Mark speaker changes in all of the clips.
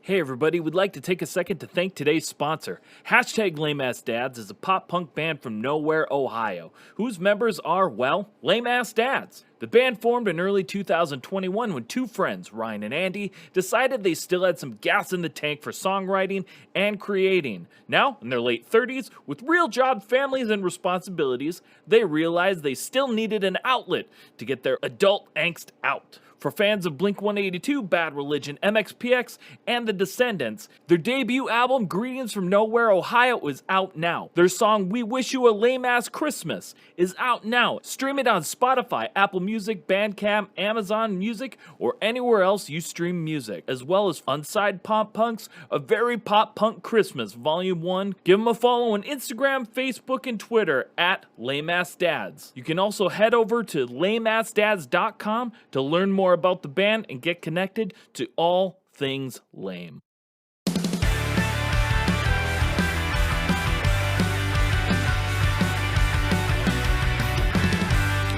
Speaker 1: Hey everybody, we'd like to take a second to thank today's sponsor. Hashtag Lame Ass Dads is a pop-punk band from Nowhere, Ohio, whose members are, well, Lame Ass Dads. The band formed in early 2021 when two friends, Ryan and Andy, decided they still had some gas in the tank for songwriting and creating. Now, in their late 30s, with real job families and responsibilities, they realized they still needed an outlet to get their adult angst out. For fans of Blink-182, Bad Religion, MXPX, and The Descendants, their debut album, Greetings from Nowhere, Ohio, is out now. Their song, We Wish You a Lame-Ass Christmas, is out now. Stream it on Spotify, Apple Music, Bandcamp, Amazon Music, or anywhere else you stream music, as well as Unsigned Pop Punks, A Very Pop Punk Christmas, Volume 1. Give them a follow on Instagram, Facebook, and Twitter at LameAssDads. You can also head over to lameassdads.com to learn more about the band and get connected to all things lame.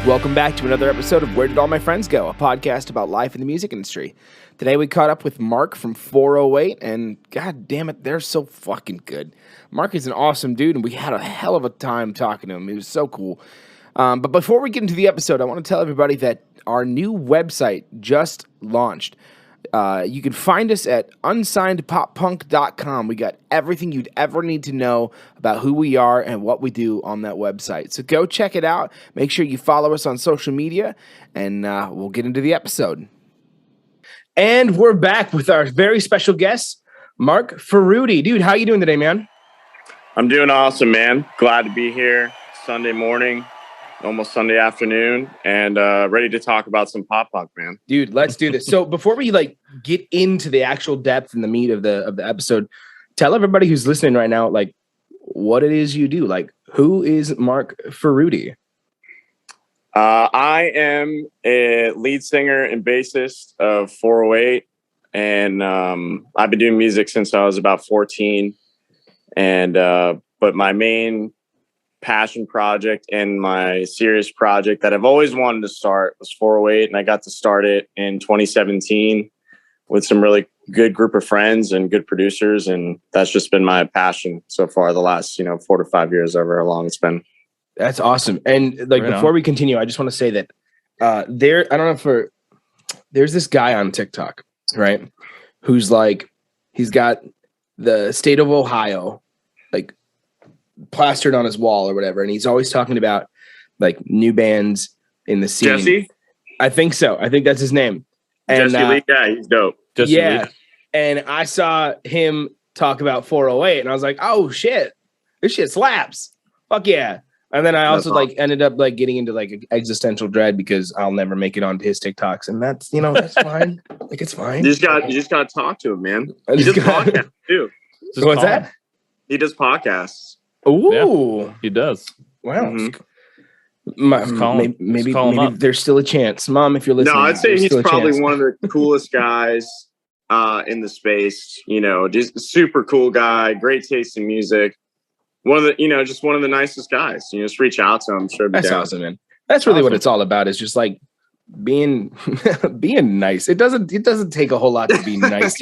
Speaker 2: Welcome back to another episode of Where Did All My Friends Go?, a podcast about life in the music industry. Today we caught up with Mark from 408, and god damn it, they're so fucking good. Mark is an awesome dude, and we had a hell of a time talking to him. It was so cool. But before we get into the episode, I want to tell everybody that our new website just launched. You can find us at unsignedpoppunk.com. We got everything you'd ever need to know about who we are and what we do on that website. So go check it out. Make sure you follow us on social media, and we'll get into the episode. And we're back with our very special guest, Mark Ferruti. Dude, how you doing today, man?
Speaker 3: I'm doing awesome, man. Glad to be here Sunday morning. Almost Sunday afternoon, and ready to talk about some pop punk, man.
Speaker 2: Dude, let's do this. So before we get into the actual depth and the meat of the episode, tell everybody who's listening right now, what it is you do. Who is Mark Ferruti?
Speaker 3: I am a lead singer and bassist of 408, and I've been doing music since I was about 14. And but my main passion project and my serious project that I've always wanted to start was 408, and I got to start it in 2017 with some really good group of friends and good producers, and that's just been my passion so far the last 4 to 5 years, however long it's been. That's
Speaker 2: awesome. And before we continue, I just want to say that there's this guy on TikTok, right, who's he's got the state of Ohio plastered on his wall or whatever, and he's always talking about new bands in the scene.
Speaker 3: Jesse?
Speaker 2: I think so. I think that's his name. And
Speaker 3: Jesse Lee, yeah, he's dope.
Speaker 2: Jesse Lee. And I saw him talk about 408, and I was like, oh shit, this shit slaps. Fuck yeah. And then I also ended up getting into existential dread because I'll never make it onto his TikToks, and that's that's fine. It's fine.
Speaker 3: You just gotta talk to him, man. He does podcasts too.
Speaker 2: What's that?
Speaker 3: He does podcasts.
Speaker 2: Ooh,
Speaker 1: yeah, he does.
Speaker 2: Wow.
Speaker 1: Mm-hmm.
Speaker 2: Maybe there's still a chance. Mom, if you're listening.
Speaker 3: No, I'd say he's probably one of the coolest guys in the space. Just a super cool guy, great taste in music. One of the, just one of the nicest guys. Just reach out to him. I'm sure.
Speaker 2: That's awesome, man. That's really what it's all about. Is just being nice. It doesn't take a whole lot to be nice,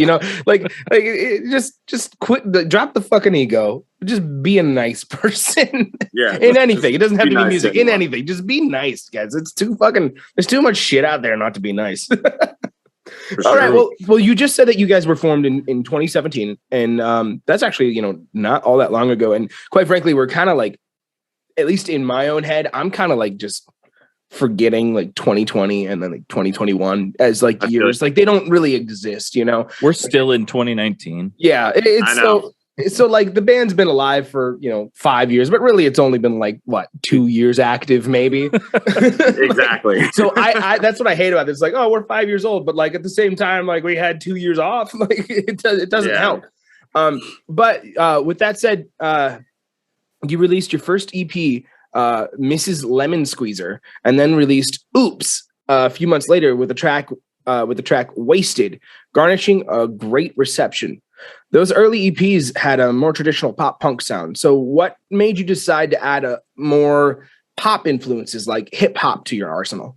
Speaker 2: just quit, drop the fucking ego, just be a nice person.
Speaker 3: Yeah.
Speaker 2: In anything. It doesn't have to be music.
Speaker 3: Anymore.
Speaker 2: In anything. Just be nice, guys. There's too much shit out there not to be nice. All right. Well, you just said that you guys were formed in 2017, and that's actually, not all that long ago. And quite frankly, we're kind of at least in my own head, I'm kind of just forgetting 2020 and then 2021 as years. They don't really exist,
Speaker 1: We're still in 2019.
Speaker 2: Yeah. So the band's been alive for 5 years, but really it's only been 2 years active, maybe.
Speaker 3: Exactly.
Speaker 2: So I that's what I hate about this. We're 5 years old, but at the same time, we had 2 years off. It doesn't help. But with that said, you released your first EP, Mrs. Lemon Squeezer, and then released Oops a few months later with the track Wasted, garnishing a great reception. Those early EPs had a more traditional pop punk sound. So what made you decide to add a more pop influences like hip hop to your arsenal?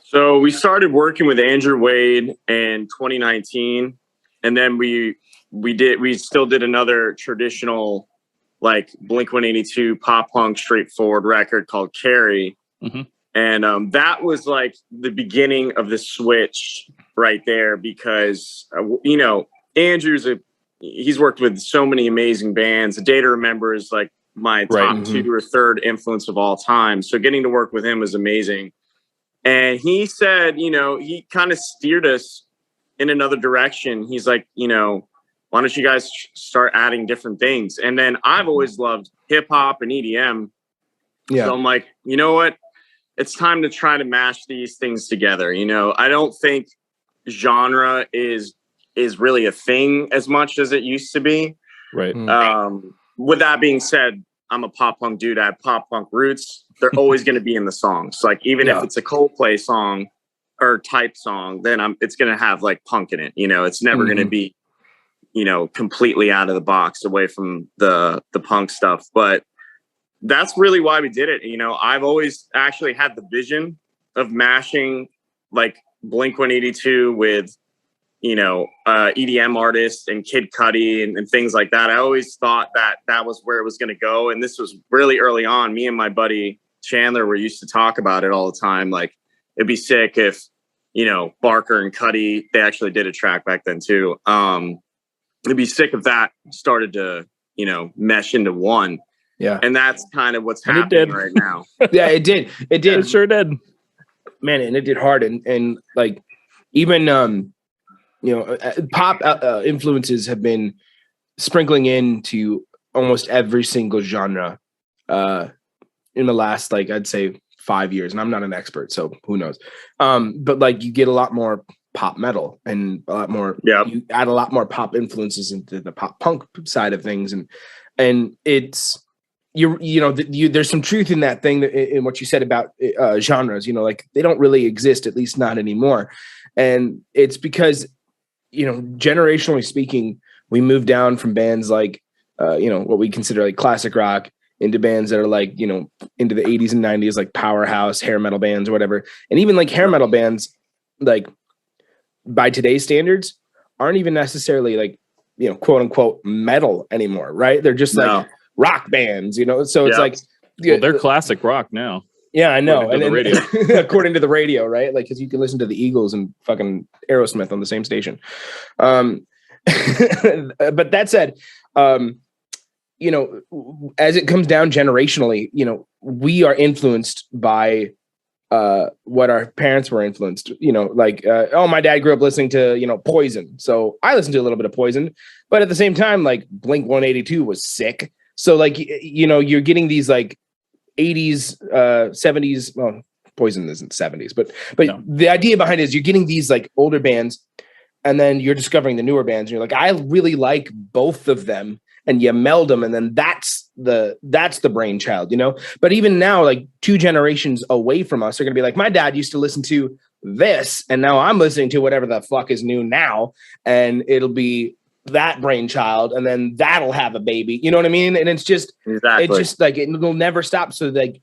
Speaker 3: So we started working with Andrew Wade in 2019, and then we still did another traditional like Blink-182 pop punk straightforward record called Carrie.
Speaker 1: Mm-hmm.
Speaker 3: And that was like the beginning of the switch right there, because, Andrew's he's worked with so many amazing bands. A Day to Remember is like my top two or third influence of all time. So getting to work with him was amazing. And he said, he kind of steered us in another direction. He's like, why don't you guys start adding different things? And then I've always loved hip hop and EDM. Yeah. So I'm like, you know what? It's time to try to mash these things together. I don't think genre is really a thing as much as it used to be.
Speaker 1: Right.
Speaker 3: With that being said, I'm a pop punk dude. I have pop punk roots. They're always going to be in the songs. Like even if it's a Coldplay song or type song, then it's going to have like punk in it. It's never going to be, completely out of the box away from the punk stuff. But that's really why we did it. I've always actually had the vision of mashing like Blink-182 with, EDM artists and Kid Cudi and things like that. I always thought that was where it was going to go. And this was really early on. Me and my buddy Chandler were used to talk about it all the time. Like it'd be sick if, Barker and Cudi, they actually did a track back then too. It'd be sick if that started to, mesh into one.
Speaker 2: Yeah.
Speaker 3: And that's kind of what's happening right now.
Speaker 2: Yeah, it did. It did.
Speaker 1: It sure did.
Speaker 2: Man, and it did hard. And like, even, pop influences have been sprinkling into almost every single genre in the last, like, I'd say 5 years. And I'm not an expert, so who knows? But like, you get a lot more pop metal and a lot more, you add a lot more pop influences into the pop punk side of things. And it's, there's some truth in that thing, in what you said about genres, like they don't really exist, at least not anymore. And it's because, generationally speaking, we moved down from bands like, what we consider like classic rock into bands that are like, into the 80s and 90s, like powerhouse hair metal bands or whatever. And even like hair metal bands, like by today's standards, aren't even necessarily like, quote unquote metal anymore, right? They're just like rock bands, so it's like,
Speaker 1: well, they're classic rock now.
Speaker 2: Yeah, I know.
Speaker 1: According to the radio.
Speaker 2: According to the radio, right? Like, because you can listen to the Eagles and fucking Aerosmith on the same station. But that said, as it comes down generationally, we are influenced by what our parents were influenced, my dad grew up listening to, Poison. So I listened to a little bit of Poison, but at the same time, like Blink-182 was sick. So like, you're getting these like 80s, 70s, well, Poison isn't 70s, but no. The idea behind it is you're getting these like older bands and then you're discovering the newer bands. And you're like, I really like both of them, and you meld them. And then that's the brainchild, but even now, like 2 generations away from us are going to be like, my dad used to listen to this, and now I'm listening to whatever the fuck is new now. And it'll be that brainchild, and then that'll have a baby. You know what I mean? And it's just, It's just like, it'll never stop. So like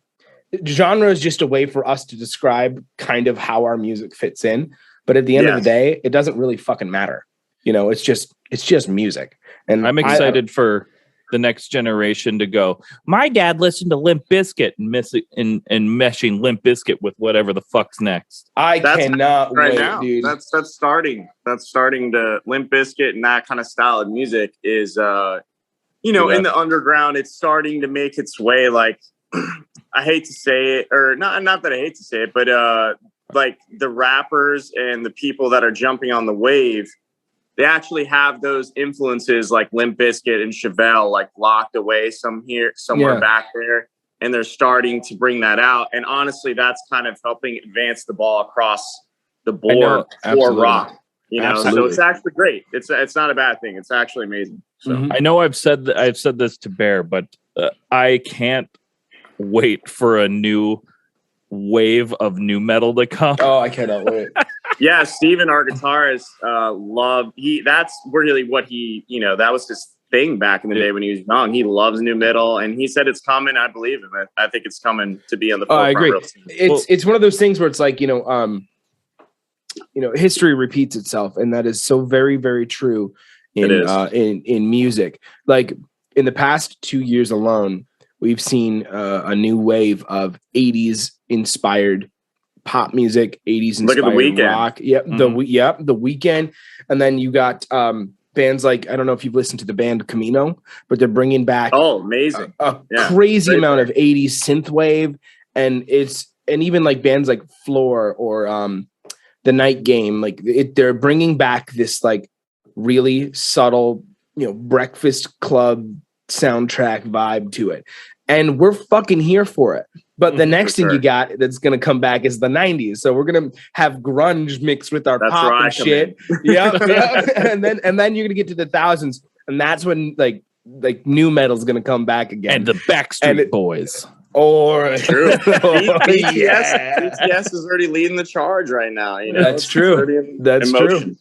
Speaker 2: genre is just a way for us to describe kind of how our music fits in. But at the end of the day, it doesn't really fucking matter. It's just music. And
Speaker 1: I'm excited for the next generation to go, my dad listened to Limp Bizkit and meshing Limp Bizkit with whatever the fuck's next.
Speaker 2: That's cannot wait, now. Dude.
Speaker 3: That's starting to Limp Bizkit, and that kind of style of music is, in the underground, it's starting to make its way. Like, I hate to say it, or not that I hate to say it, but like the rappers and the people that are jumping on the wave, they actually have those influences like Limp Bizkit and GFUEL like locked away somewhere back there, and they're starting to bring that out. And honestly, that's kind of helping advance the ball across the board for rock. So it's actually great. It's not a bad thing. It's actually amazing. So
Speaker 1: I know I've said this to Bear, but I can't wait for a new wave of new metal to come.
Speaker 2: Oh, I cannot wait.
Speaker 3: Yeah, Steven, our guitarist, that's really what he, that was his thing back in the day when he was young. He loves new metal, and he said it's coming. I believe him. I think it's coming to be on the forefront.
Speaker 2: I agree. It's one of those things where it's like, history repeats itself, and that is so very, very true in music. Like in the past 2 years alone, we've seen a new wave of 80s inspired pop music, 80s
Speaker 3: Look at The
Speaker 2: inspired
Speaker 3: Weeknd.
Speaker 2: rock. Yep, The Weeknd. And then you got bands like, I don't know if you've listened to the band Camino, but they're bringing back
Speaker 3: amazing
Speaker 2: a crazy amount of 80s synthwave, and even like bands like Floor or The Night Game, like they're bringing back this like really subtle, Breakfast Club soundtrack vibe to it, and we're fucking here for it. But the next thing you got that's going to come back is the 90s. So we're going to have grunge mixed with our pop and shit. Yeah. And then you're going to get to the thousands, and that's when like new metal's going to come back again.
Speaker 1: And the Backstreet Boys.
Speaker 3: True. BTS is already leading the charge right now.
Speaker 2: That's true. That's true.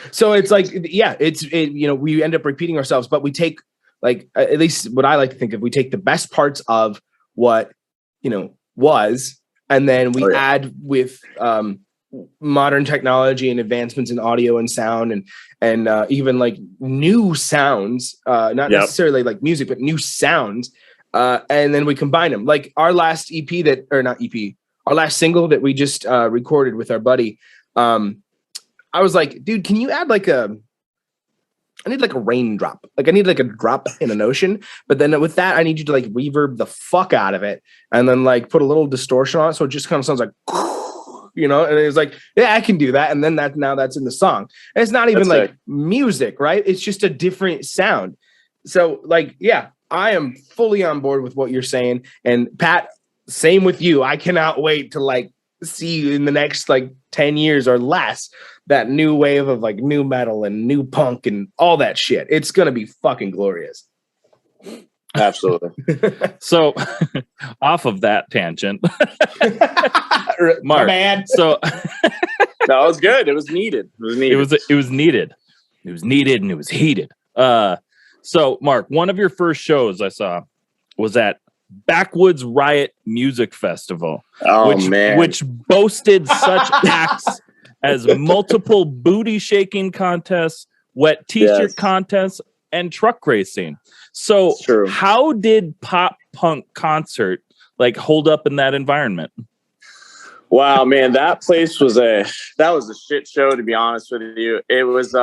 Speaker 2: So it's like, we end up repeating ourselves, but we take, like, at least what I like to think of, we take the best parts of what was, and then we add with modern technology and advancements in audio and sound, and even like new sounds, not necessarily like music, but new sounds, and then we combine them. Like our last our last single that we just recorded with our buddy. I was like, dude, can you add I need like a raindrop. Like I need like a drop in an ocean. But then with that, I need you to like reverb the fuck out of it and then like put a little distortion on it. So it just kind of sounds like, and it was like, yeah, I can do that. And then that's in the song. And it's not even like music, right? It's just a different sound. So like, yeah, I am fully on board with what you're saying. And Pat, same with you. I cannot wait to like see you in the next like 10 years or less, that new wave of like new metal and new punk and all that shit. It's going to be fucking glorious.
Speaker 3: Absolutely.
Speaker 1: So off of that tangent, Mark, so
Speaker 3: that was good. It was needed. It was needed
Speaker 1: and it was heated. So Mark, one of your first shows I saw was at Backwoods Riot Music Festival, which boasted such acts as multiple booty shaking contests, wet t-shirt contests, and truck racing. So how did pop punk concert like hold up in that environment?
Speaker 3: Wow, man, that place was a shit show, to be honest with you. It was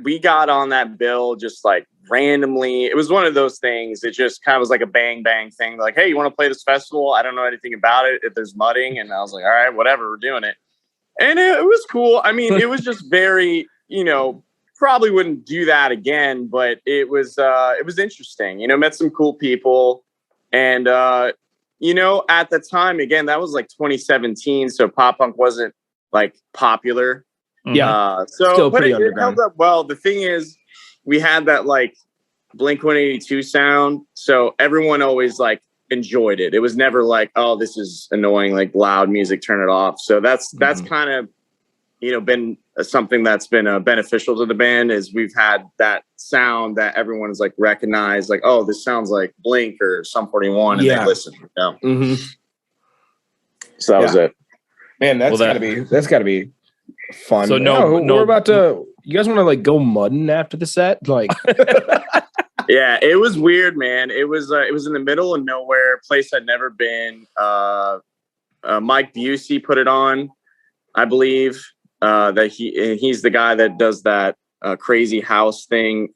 Speaker 3: we got on that bill just like randomly. It was one of those things. It just kind of was like a bang bang thing. Like, hey, you want to play this festival? I don't know anything about it. If there's mudding, and I was like, all right, whatever, we're doing it. And it was cool. I mean, it was just very, probably wouldn't do that again, but it was interesting. Met some cool people, and at the time, again, that was like 2017, so pop punk wasn't like popular.
Speaker 2: Yeah.
Speaker 3: Still pretty underground. It held up well. The thing is, we had that like Blink-182 sound, so everyone always like enjoyed it. It was never like, oh, this is annoying, like loud music, turn it off. So that's kind of been something that's been beneficial to the band, is we've had that sound that everyone is like recognized, like, oh, this sounds like Blink or Sum 41, and they listen. So that was it.
Speaker 2: Man, that's gotta be fun.
Speaker 1: So
Speaker 2: we're about to. You guys want to like go mudding after the set, like?
Speaker 3: Yeah, it was weird, man. It was in the middle of nowhere, place I'd never been. Mike Busey put it on, I believe. That he's the guy that does that crazy house thing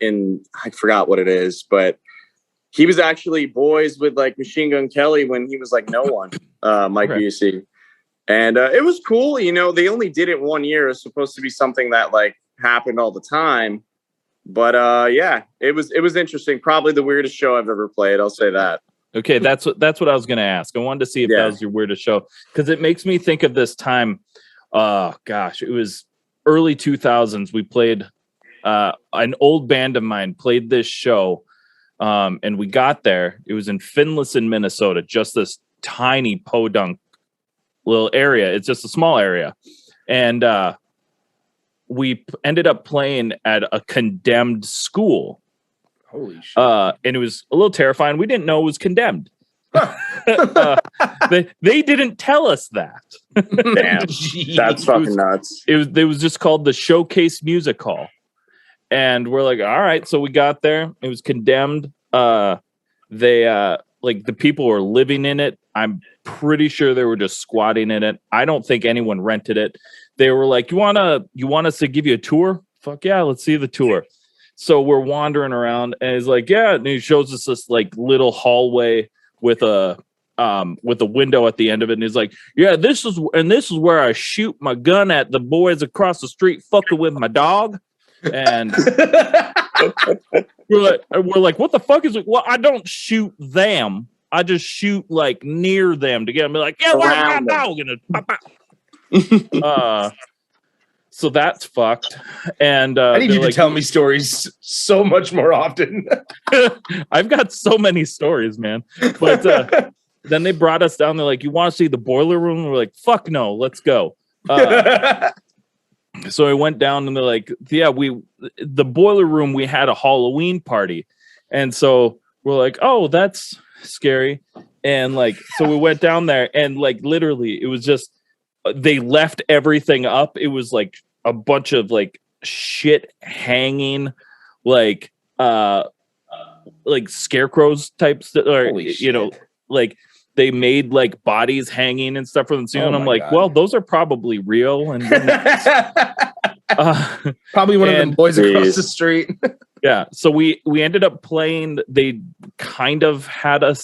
Speaker 3: I forgot what it is, but he was actually boys with like Machine Gun Kelly when he was like no one. Mike Busey, and it was cool. They only did it 1 year. It was supposed to be something that like happened all the time. But it was interesting. Probably the weirdest show I've ever played. I'll say that.
Speaker 1: Okay, that's what I was going to ask. I wanted to see if that was your weirdest show, because it makes me think of this time. Gosh, it was early 2000s. We played. An old band of mine played this show, and we got there. It was in Finlayson, Minnesota. Just this tiny podunk little area. It's just a small area, and we ended up playing at a condemned school.
Speaker 2: Holy shit.
Speaker 1: And it was a little terrifying. We didn't know it was condemned. They didn't tell us that.
Speaker 3: Damn, that's fucking nuts.
Speaker 1: It was just called the Showcase Music Hall, and we're like, all right. So we got there. It was condemned. They like the people were living in it. I'm pretty sure they were just squatting in it. I don't think anyone rented it. They were like, you want us to give you a tour? Fuck yeah, let's see the tour. So we're wandering around, and he's like, yeah, and he shows us this like little hallway with a window at the end of it, and he's like, yeah, this is where I shoot my gun at the boys across the street fucking with my dog. And we're like, what the fuck is it? Well, I don't shoot them. I just shoot like near them to get them. Be like, yeah, where's my dog? And so that's fucked. And
Speaker 2: I need you to tell me stories so much more often.
Speaker 1: I've got so many stories, man. But then they brought us down. They're like, you want to see the boiler room? We're like, fuck no, let's go. So I went down, and they're like, yeah, the boiler room, we had a Halloween party. And so we're like, oh, that's scary. And like, so we went down there, and like literally it was just, they left everything up. It was like a bunch of like shit hanging, like scarecrows type stuff, or you know, like they made like bodies hanging and stuff from the ceiling. I'm like, God. Well, those are probably real, and
Speaker 2: probably one of them boys across the street.
Speaker 1: Yeah, so we ended up playing. They kind of had a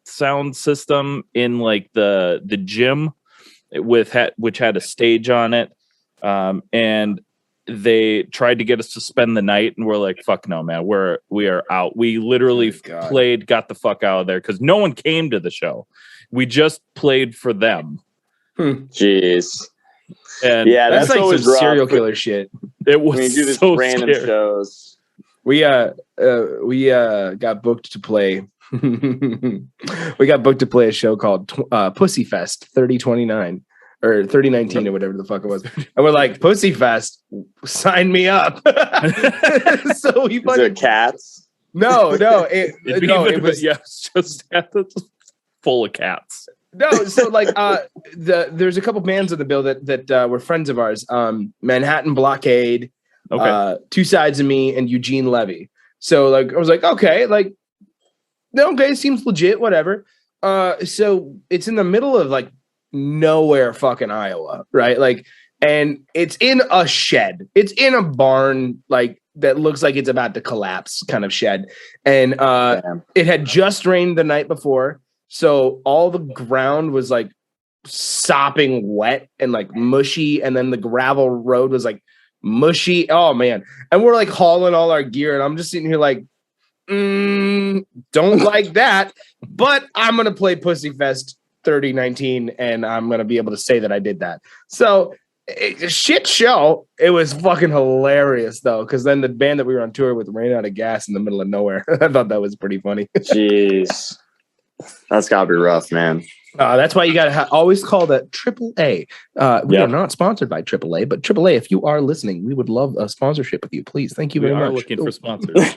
Speaker 1: sound system in like the gym which had a stage on it, and they tried to get us to spend the night, and we're like, fuck no, man, we are out. We literally played, got the fuck out of there, because no one came to the show. We just played for them.
Speaker 3: Jeez.
Speaker 2: And yeah, that's like some serial killer shit.
Speaker 1: It was
Speaker 3: when you do this
Speaker 1: so
Speaker 3: random
Speaker 1: scary.
Speaker 3: shows.
Speaker 2: We got booked to play. We got booked to play a show called Pussy Fest 3029 or 3019 or whatever the fuck it was, and we're like, Pussy Fest, sign me up. So we
Speaker 3: fucking cats.
Speaker 2: No, it was
Speaker 1: just full of cats.
Speaker 2: No, so like there's a couple bands in the bill that were friends of ours. Manhattan Blockade, Two Sides of Me, and Eugene Levy. So like I was like, okay, seems legit, whatever. So it's in the middle of like nowhere fucking Iowa, right? Like, and it's in a shed. It's in a barn, like that looks like it's about to collapse kind of shed. And it had just rained the night before. So all the ground was like sopping wet and like mushy. And then the gravel road was like mushy. Oh man. And we're like hauling all our gear. And I'm just sitting here like, don't like that. But I'm going to play Pussy Fest 3019. And I'm going to be able to say that I did that. So shit show. It was fucking hilarious though. Cause then the band that we were on tour with ran out of gas in the middle of nowhere. I thought that was pretty funny.
Speaker 3: Jeez. That's gotta be rough, man.
Speaker 2: That's why you gotta always call that AAA. We are not sponsored by AAA, but AAA, if you are listening, we would love a sponsorship with you, please. Thank you very much.
Speaker 1: We are looking for sponsors.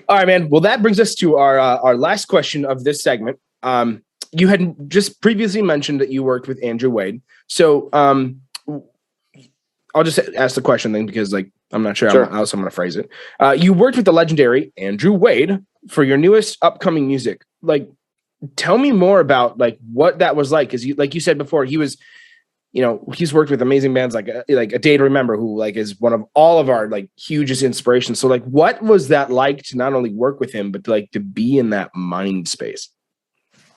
Speaker 2: All right, man. Well, that brings us to our last question of this segment. You had just previously mentioned that you worked with Andrew Wade, so I'll just ask the question then, because like I'm not sure how else I'm going to phrase it. You worked with the legendary Andrew Wade for your newest upcoming music. Like, tell me more about like what that was like. Cause like you said before, he was, he's worked with amazing bands like A Day to Remember, who like is one of all of our like hugest inspirations. So like, what was that like to not only work with him, but to be in that mind space?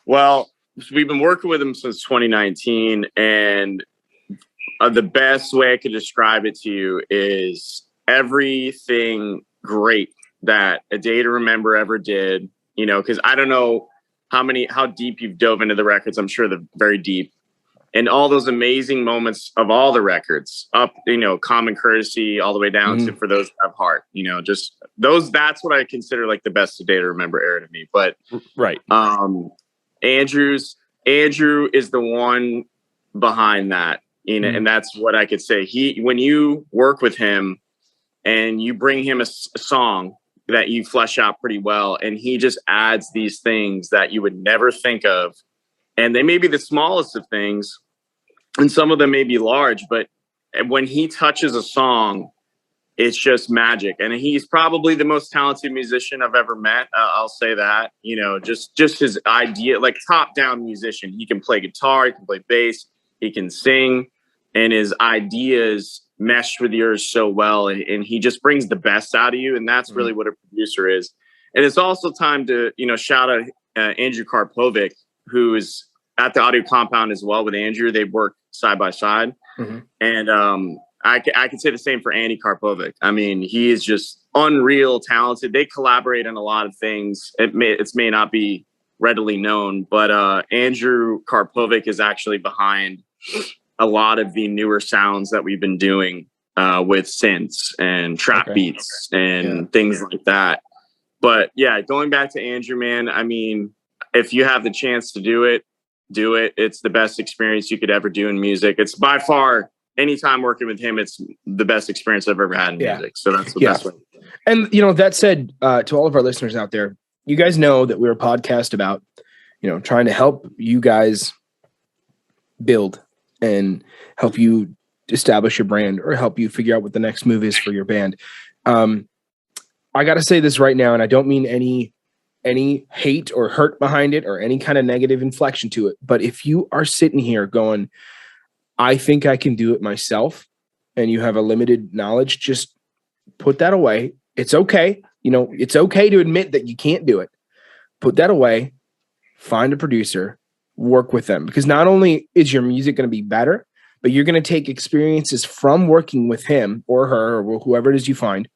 Speaker 3: Well, we've been working with him since 2019, and the best way I could describe it to you is everything great that A Day to Remember ever did, because I don't know how deep you've dove into the records. I'm sure they're very deep, and all those amazing moments of all the records up, Common Courtesy all the way down to For Those Who Have Heart, just those, that's what I consider like the best A Day to Remember era to me. But
Speaker 1: right.
Speaker 3: Andrew is the one behind that, and that's what I could say. When you work with him and you bring him a song, that you flesh out pretty well. And he just adds these things that you would never think of. And they may be the smallest of things, and some of them may be large, but when he touches a song, it's just magic. And he's probably the most talented musician I've ever met. I'll say that, you know, just his idea, like top down musician. He can play guitar, he can play bass, he can sing, and his ideas mesh with yours so well. And he just brings the best out of you. And that's really what a producer is. And it's also time to, you know, shout out Andrew Karpovic, who is at the Audio Compound as well with Andrew. They work side by side. And I can say the same for Andy Karpovic. I mean, he is just unreal talented. They collaborate on a lot of things. It may not be readily known, but Andrew Karpovic is actually behind a lot of the newer sounds that we've been doing with synths and trap beats and things like that. But yeah, going back to Andrew, man, I mean, if you have the chance to do it, do it. It's the best experience you could ever do in music. It's by far, anytime working with him, it's the best experience I've ever had in music. So that's the best way.
Speaker 2: And, you know, that said, to all of our listeners out there, you guys know that we're a podcast about, you know, trying to help you guys build and help you establish your brand or help you figure out what the next move is for your band. I got to say this right now, and I don't mean any hate or hurt behind it or any kind of negative inflection to it. But if you are sitting here going, I think I can do it myself, and you have a limited knowledge, just put that away. It's okay. You know, it's okay to admit that you can't do it. Put that away, find a producer, work with them, because not only is your music going to be better, but you're going to take experiences from working with him or her or whoever it is you find,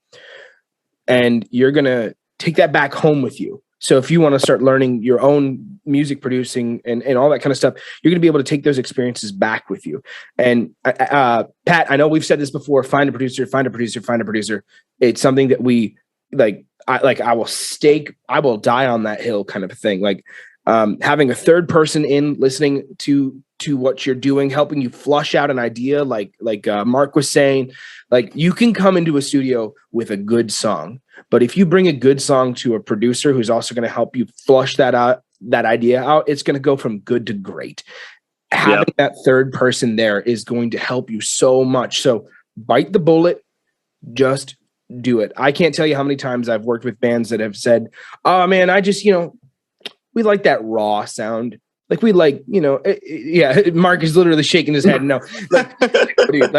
Speaker 2: and you're going to take that back home with you. So if you want to start learning your own music producing and all that kind of stuff, you're going to be able to take those experiences back with you. And Pat, I know we've said this before, find a producer, find a producer, find a producer. It's something that we like. I will die on that hill kind of a thing. Like having a third person in listening to what you're doing, helping you flush out an idea. Like Mark was saying, like you can come into a studio with a good song, but if you bring a good song to a producer who's also going to help you flush that idea out, it's going to go from good to great. Having that third person there is going to help you so much. So bite the bullet, just do it. I can't tell you how many times I've worked with bands that have said, oh man, I just, we like that raw sound. Like we like, Mark is literally shaking his head. No, dude,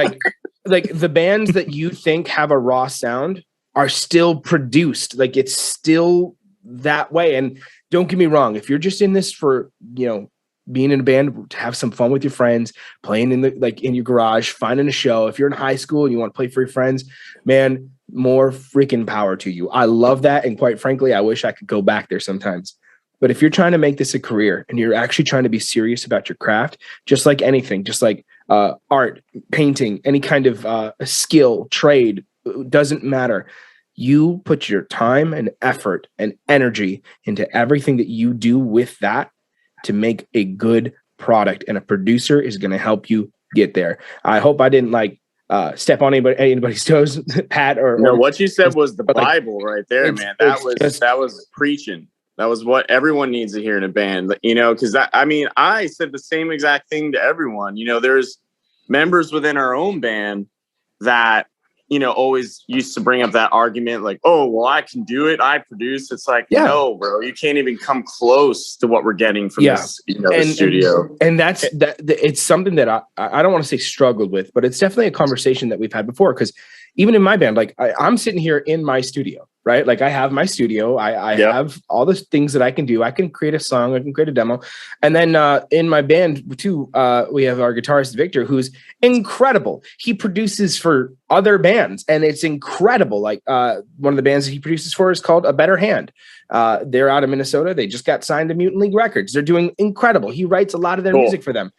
Speaker 2: like the bands that you think have a raw sound are still produced. Like it's still that way. And don't get me wrong. If you're just in this for, being in a band to have some fun with your friends, playing in your garage, finding a show. If you're in high school and you want to play for your friends, man, more freaking power to you. I love that. And quite frankly, I wish I could go back there sometimes. But if you're trying to make this a career and you're actually trying to be serious about your craft, just like anything, just like art, painting, any kind of skill, trade, doesn't matter. You put your time and effort and energy into everything that you do with that to make a good product. And a producer is going to help you get there. I hope I didn't step on anybody's toes, Pat.
Speaker 3: No, what you said was the Bible right there, man. That was preaching. That was what everyone needs to hear in a band, because I said the same exact thing to everyone. There's members within our own band that, always used to bring up that argument like, oh, well, I can do it. I produce. It's like, no, bro, you can't even come close to what we're getting from this the studio.
Speaker 2: And that's it's something that I don't want to say struggled with, but it's definitely a conversation that we've had before. Because even in my band, like I'm sitting here in my studio, right? Like I have my studio. I have all the things that I can do. I can create a song. I can create a demo. And then in my band too, we have our guitarist, Victor, who's incredible. He produces for other bands and it's incredible. Like one of the bands that he produces for is called A Better Hand. They're out of Minnesota. They just got signed to Mutant League Records. They're doing incredible. He writes a lot of their music for them.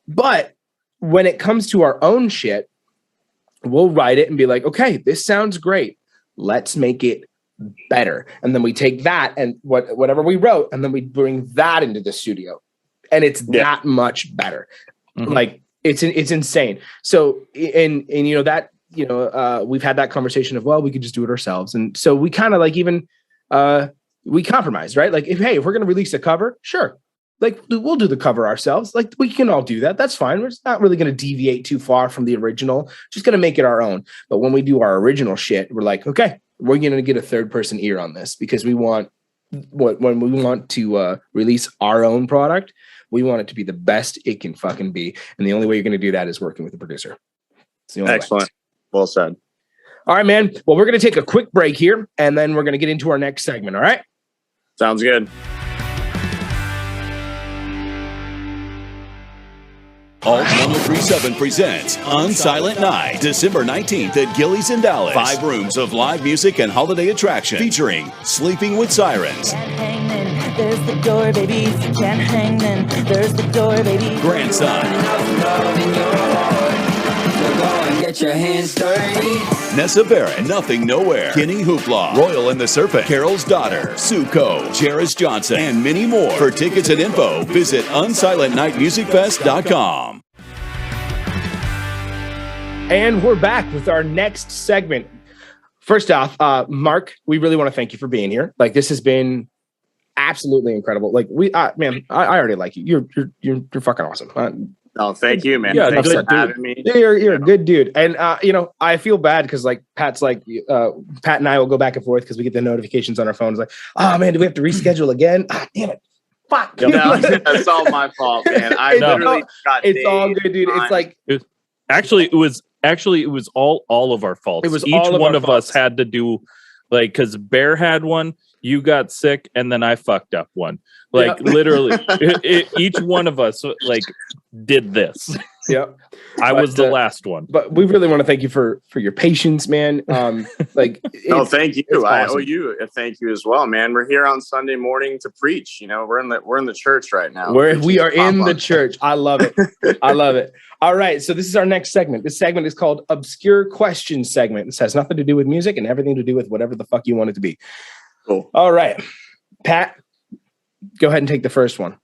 Speaker 2: But when it comes to our own shit, we'll write it and be like, okay, this sounds great. Let's make it better. And then we take that and whatever we wrote, and then we bring that into the studio. And it's that much better. Mm-hmm. Like it's insane. So, and we've had that conversation of, well, we could just do it ourselves. And so we kind of like we compromise, right? Like if we're going to release a cover, sure. Like we'll do the cover ourselves. Like we can all do that. That's fine. We're just not really going to deviate too far from the original. Just going to make it our own. But when we do our original shit, we're like, okay, we're going to get a third person ear on this because we want when we want to release our own product, we want it to be the best it can fucking be. And the only way you're going to do that is working with the producer. It's the only
Speaker 3: Excellent.
Speaker 2: way.
Speaker 3: Well said.
Speaker 2: All right, man. Well, we're going to take a quick break here and then we're going to get into our next segment. All right.
Speaker 3: Sounds good.
Speaker 4: Alt 1037 presents Unsilent Night, December 19th at Gillies in Dallas. 5 rooms of live music and holiday attraction featuring Sleeping with Sirens.
Speaker 5: Can't hang then, there's the door, baby. Can't hang then, there's the door, baby.
Speaker 4: Grandson.
Speaker 5: Get your hands dirty.
Speaker 4: Nessa Barrett, Nothing Nowhere, Kenny Hoopla, Royal and the Serpent, Carol's Daughter, Suko, Jairus Johnson, and many more. For tickets and info, visit unsilentnightmusicfest.com.
Speaker 2: And we're back with our next segment. First off, Mark, we really want to thank you for being here. Like this has been absolutely incredible. Like I already like you. You're fucking awesome.
Speaker 3: Oh, thank you, man.
Speaker 1: Yeah,
Speaker 3: Thanks
Speaker 1: good
Speaker 3: for having me.
Speaker 2: You're a good dude. And, I feel bad because like Pat's like, Pat and I will go back and forth because we get the notifications on our phones like, oh man, do we have to reschedule again? Ah, damn it. Fuck.
Speaker 3: No, that's all my fault, man.
Speaker 2: It's all good, dude. It's like,
Speaker 1: It was all of our faults.
Speaker 2: It was
Speaker 1: each
Speaker 2: all of
Speaker 1: one
Speaker 2: our
Speaker 1: of us
Speaker 2: faults.
Speaker 1: had to do like because Bear had one, you got sick, and then I fucked up one. Like literally, each one of us like did this.
Speaker 2: yeah.
Speaker 1: I was the last one.
Speaker 2: But we really want to thank you for your patience, man. Like,
Speaker 3: No, thank you. I
Speaker 2: awesome.
Speaker 3: owe you a thank you as well, man. We're here on Sunday morning to preach. You know, we're in the church right now.
Speaker 2: We are in the church. I love it. I love it. All right. So this is our next segment. This segment is called Obscure Question Segment. This has nothing to do with music and everything to do with whatever the fuck you want it to be.
Speaker 3: Cool.
Speaker 2: All right. Pat, go ahead and take the first one.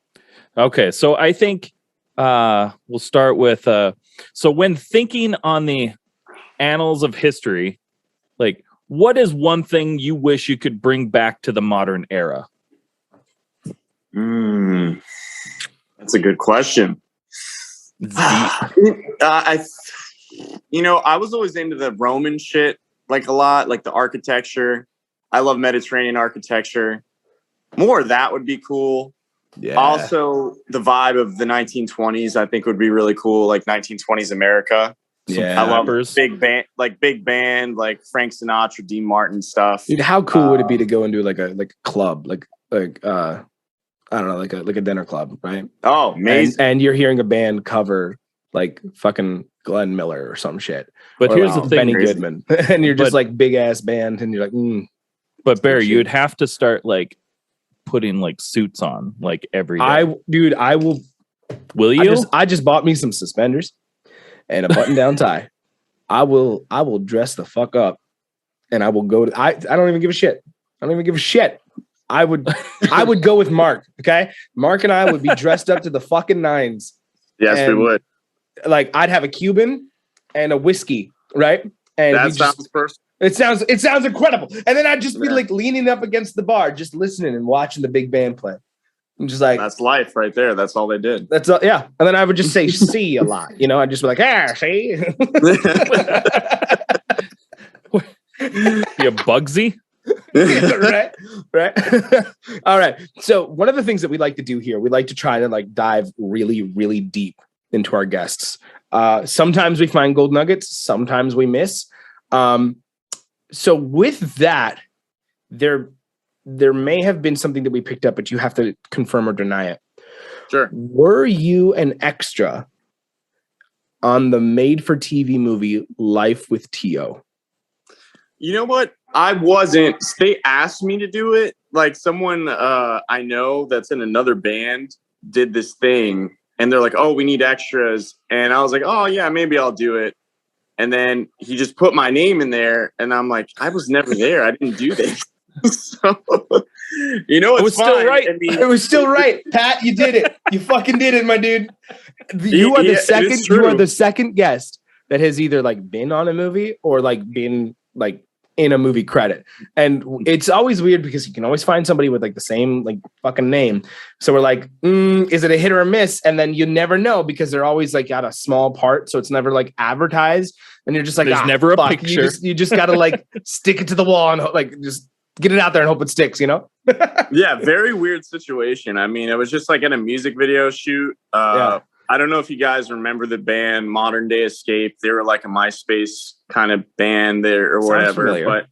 Speaker 1: Okay, so I think we'll start with so when thinking on the annals of history, like what is one thing you wish you could bring back to the modern era?
Speaker 3: That's a good question. I was always into the Roman shit like a lot, like the architecture. I love Mediterranean architecture. More of that would be cool.
Speaker 2: Yeah.
Speaker 3: Also, the vibe of the 1920s, I think, would be really cool. Like 1920s America.
Speaker 2: Yeah.
Speaker 3: I love
Speaker 1: Rappers.
Speaker 3: big band, like Frank Sinatra, Dean Martin stuff.
Speaker 2: Dude, how cool would it be to go and do like a club, like I don't know, like a dinner club, right?
Speaker 3: Oh, amazing!
Speaker 2: And you're hearing a band cover like fucking Glenn Miller or some shit.
Speaker 1: But
Speaker 2: Or
Speaker 1: here's
Speaker 2: like
Speaker 1: the thing,
Speaker 2: Benny
Speaker 3: crazy.
Speaker 2: Goodman, and you're just
Speaker 1: But-
Speaker 2: like big ass band, and you're like,
Speaker 1: but Bear,
Speaker 2: shit.
Speaker 1: you'd have to start like putting like suits on like every day.
Speaker 2: I will.
Speaker 1: Will you?
Speaker 2: I just bought me some suspenders and a button down tie. I will dress the fuck up, and I will go to. I don't even give a shit. I don't even give a shit. I would go with Mark. Okay, Mark and I would be dressed up to the fucking nines.
Speaker 3: Yes, we
Speaker 2: and-
Speaker 3: would.
Speaker 2: Like I'd have a Cuban and a whiskey, right? And
Speaker 3: That
Speaker 2: we
Speaker 3: sounds personal.
Speaker 2: it sounds incredible. And then I'd just be
Speaker 3: Yeah.
Speaker 2: like leaning up against the bar, just listening and watching the big band play. I'm just like,
Speaker 3: That's life right there. That's all they did.
Speaker 2: that's all, yeah. And then I would just say "see" a lot, you know. I'd just be like, see.
Speaker 1: Be a Bugsy?
Speaker 2: right. All right. So one of the things that we like to do here, we like to try to like dive really, really deep into our guests. Sometimes we find gold nuggets, sometimes we miss. So with that, there may have been something that we picked up, but you have to confirm or deny it.
Speaker 3: Sure.
Speaker 2: Were you an extra on the made-for-TV movie Life with T.O.?
Speaker 3: You know what? I wasn't. They asked me to do it. Like someone I know that's in another band did this thing, and they're like, "Oh, we need extras," and I was like, "Oh yeah, maybe I'll do it." And then he just put my name in there, and I'm like, "I was never there. I didn't do this." So, you know, it's
Speaker 1: It was still right.
Speaker 3: I mean,
Speaker 2: It was still right, Pat. You did it. You fucking did it, my dude. You are
Speaker 3: Yeah,
Speaker 2: the
Speaker 3: it is
Speaker 2: second. You
Speaker 3: true.
Speaker 2: are the second guest that has either like been on a movie or like been like in a movie credit. And it's always weird because you can always find somebody with like the same like fucking name. So we're like, is it a hit or a miss? And then you never know because they're always like got a small part. So it's never like advertised. And you're just like,
Speaker 1: There's never a picture.
Speaker 2: You just got to like stick it to the wall and like just get it out there and hope it sticks, you know?
Speaker 3: Yeah, very weird situation. I mean, it was just like in a music video shoot. I don't know if you guys remember the band Modern Day Escape. They were like a MySpace kind of band there or whatever.
Speaker 2: Familiar.
Speaker 3: But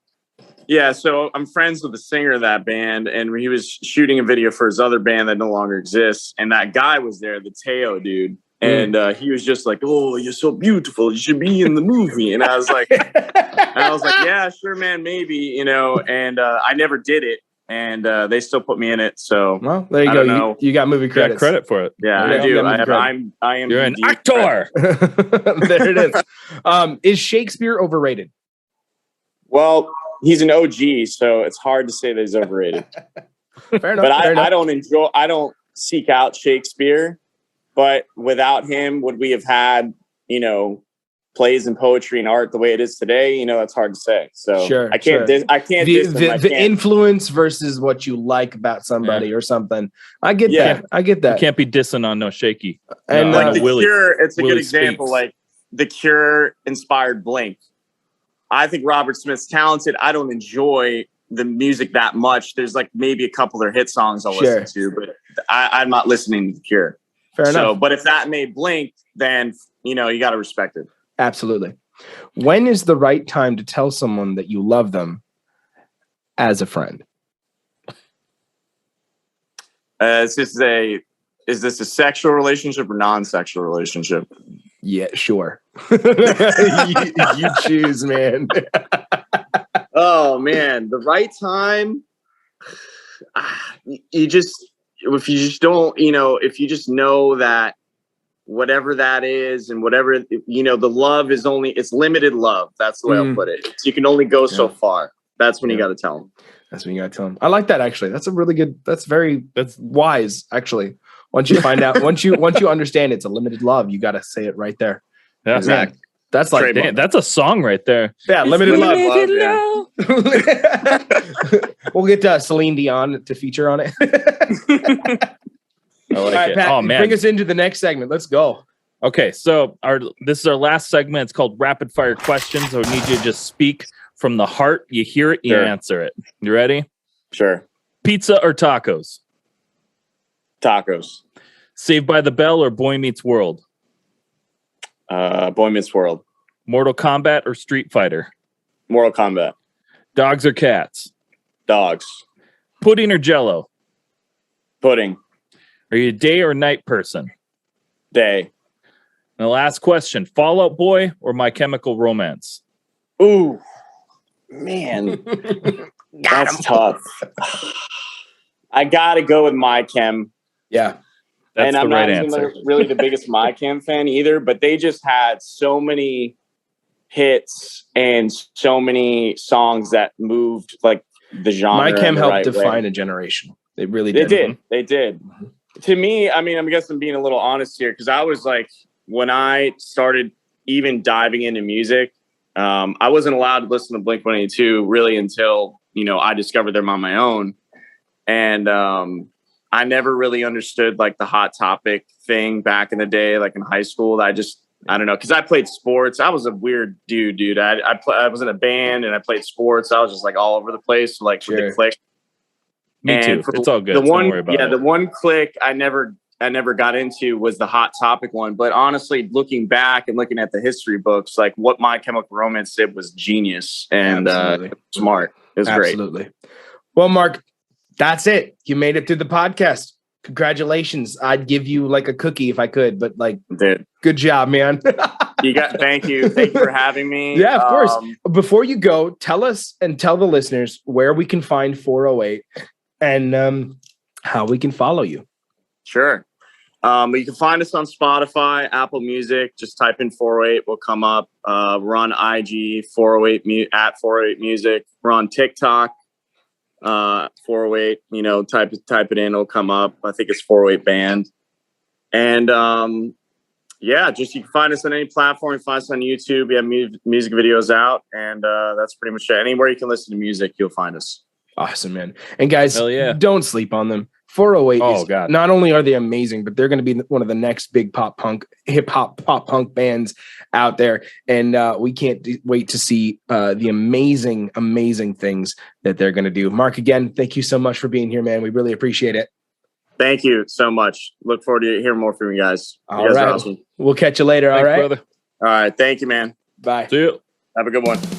Speaker 3: yeah, so I'm friends with the singer of that band, and he was shooting a video for his other band that no longer exists. And that guy was there, the Teo dude. And he was just like, "Oh, you're so beautiful. You should be in the movie." And I was like, "Yeah, sure, man, maybe, you know." And I never did it, and they still put me in it. So,
Speaker 2: well, there you go. You got movie credits.
Speaker 1: Got credit for it.
Speaker 3: Yeah, I do. I am.
Speaker 1: You're an actor.
Speaker 2: There it is. Is Shakespeare overrated?
Speaker 3: Well, he's an OG, so it's hard to say that he's overrated.
Speaker 2: Fair enough.
Speaker 3: But I don't seek out Shakespeare. But without him, would we have had, you know, plays and poetry and art the way it is today? You know, that's hard to say. So
Speaker 2: sure,
Speaker 3: I can't.
Speaker 2: The influence versus what you like about somebody or something. I get that. I get that.
Speaker 1: You can't be dissing on no Shaky.
Speaker 2: And
Speaker 3: like the Cure, it's a
Speaker 1: Willie
Speaker 3: good example.
Speaker 1: Speaks.
Speaker 3: Like the Cure inspired Blink. I think Robert Smith's talented. I don't enjoy the music that much. There's like maybe a couple of their hit songs I'll listen to, but I'm not listening to the Cure.
Speaker 2: Fair enough.
Speaker 3: But if that made Blink, then, you know, you got to respect it.
Speaker 2: Absolutely. When is the right time to tell someone that you love them as a friend?
Speaker 3: Is this a sexual relationship or non-sexual relationship?
Speaker 2: Yeah, sure. you choose, man.
Speaker 3: Oh, man. The right time. If you just don't, you know, if you just know that whatever that is and whatever, you know, the love is it's limited love. That's the way I'll put it. So you can only go so far. That's when you got to tell them.
Speaker 2: That's when you got to tell them. I like that, actually. That's a really good, that's wise, actually. Once you find out, once you understand it's a limited love, you got to say it right there.
Speaker 1: Yeah,
Speaker 3: exactly.
Speaker 2: That's like,
Speaker 1: damn, that's a song right there.
Speaker 2: Yeah, limited love.
Speaker 3: Yeah.
Speaker 2: We'll get Celine Dion to feature on it.
Speaker 1: I like
Speaker 2: All right,
Speaker 1: it.
Speaker 2: Pat,
Speaker 1: Oh man,
Speaker 2: bring us into the next segment. Let's go.
Speaker 1: Okay, so this is our last segment. It's called Rapid Fire Questions. I need you to just speak from the heart. You hear it, you answer it. You ready?
Speaker 3: Sure.
Speaker 1: Pizza or tacos?
Speaker 3: Tacos.
Speaker 1: Saved by the Bell or Boy Meets World?
Speaker 3: Boy Meets World.
Speaker 1: Mortal Kombat or Street Fighter?
Speaker 3: Mortal Kombat.
Speaker 1: Dogs or cats?
Speaker 3: Dogs.
Speaker 1: Pudding or Jello?
Speaker 3: Pudding.
Speaker 1: Are you a day or night person?
Speaker 3: Day.
Speaker 1: And the last question, Fall Out Boy or My Chemical Romance?
Speaker 3: Ooh, man. That's tough. I got to go with My Chem.
Speaker 2: Yeah.
Speaker 1: That's
Speaker 3: I'm
Speaker 1: the right
Speaker 3: not
Speaker 1: answer.
Speaker 3: even really the biggest My Chem fan either, but they just had so many hits and so many songs that moved like the genre.
Speaker 2: My Chem helped
Speaker 3: right
Speaker 2: define
Speaker 3: way.
Speaker 2: a generation. They really did.
Speaker 3: They did.
Speaker 2: Mm-hmm.
Speaker 3: To me, I mean, I guess I'm being a little honest here because I was like, when I started even diving into music, I wasn't allowed to listen to Blink-182 really until, you know, I discovered them on my own. And I never really understood like the Hot Topic thing back in the day, like in high school. I don't know, because I played sports. I was a weird dude. I was in a band and I played sports. I was just like all over the place, like with the click.
Speaker 1: Me too. It's all good.
Speaker 3: The
Speaker 1: Don't
Speaker 3: one,
Speaker 1: worry about it.
Speaker 3: the one click I never got into was the Hot Topic one. But honestly, looking back and looking at the history books, like what My Chemical Romance did was genius and smart. It was great.
Speaker 2: Absolutely. Well, Mark, that's it. You made it through the podcast. Congratulations. I'd give you like a cookie if I could, but like,
Speaker 3: Dude.
Speaker 2: Good job, man.
Speaker 3: Thank you for having me.
Speaker 2: Yeah, of course. Before you go, tell us and tell the listeners where we can find 408 and how we can follow you.
Speaker 3: Sure. You can find us on Spotify, Apple Music. Just type in 408, we'll come up. We're on IG, 408 at 408 Music. We're on TikTok, 408. You know, type it in, it'll come up. I think it's 408 Band. And Yeah, just you can find us on any platform. You find us on YouTube. We have music videos out, and that's pretty much it. Anywhere you can listen to music, you'll find us.
Speaker 2: Awesome, man. And guys,
Speaker 1: Hell yeah.
Speaker 2: don't sleep on them. 408
Speaker 1: Oh,
Speaker 2: is,
Speaker 1: God.
Speaker 2: not only are they amazing, but they're going to be one of the next big hip hop punk bands out there. And we can't wait to see the amazing things that they're going to do. Mark, again, thank you so much for being here, man. We really appreciate it.
Speaker 3: Thank you so much. Look forward to hearing more from you guys.
Speaker 2: All
Speaker 3: You guys
Speaker 2: right.
Speaker 3: are awesome.
Speaker 2: We'll catch you later.
Speaker 1: Thanks,
Speaker 2: all right,
Speaker 1: brother.
Speaker 3: All right. Thank you, man.
Speaker 2: Bye.
Speaker 1: See you.
Speaker 3: Have a good one.